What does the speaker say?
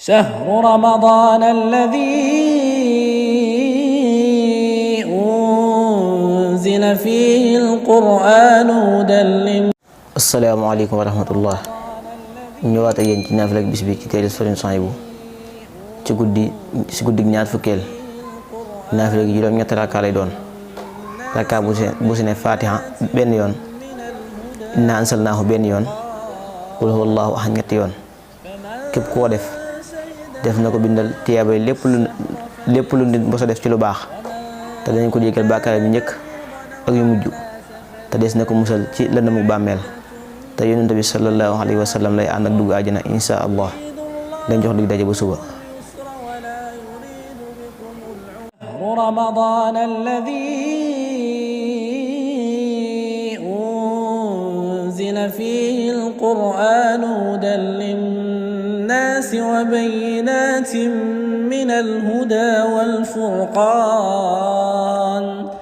شهر رمضان الذي أنزل فيه القرآن هدى للناس. asalaamaaleykum wa rahmatullah. ñëwaat ak yéen ci naafila ak bis bi ci téere Sëriñ Suhaybu ci guddi ñaar fukkeel. naafila gi juróom-ñetti rakka lay doon. rakka bu si ne Fatiha benn yoon, inna ansalnaahu benn yoon, qul huwallahu ahad ñetti yoon. képp koo def na ko bindal tiyaabay lépp lu nit mos a def ci lu baax, te dañ ko jéggal bàkkaar bi njëkk ak yu mujj, te des na ko musal ci lëndëmu bàmmeel. te yonent bi sallallahu alayhi wa sallam lay ànd ak dugg àjjana insha allah. dañ jox dig daje ba suba. رمضان الذي أنزل فيه القرآن هدى للناس وبينات من الهدى والفرقان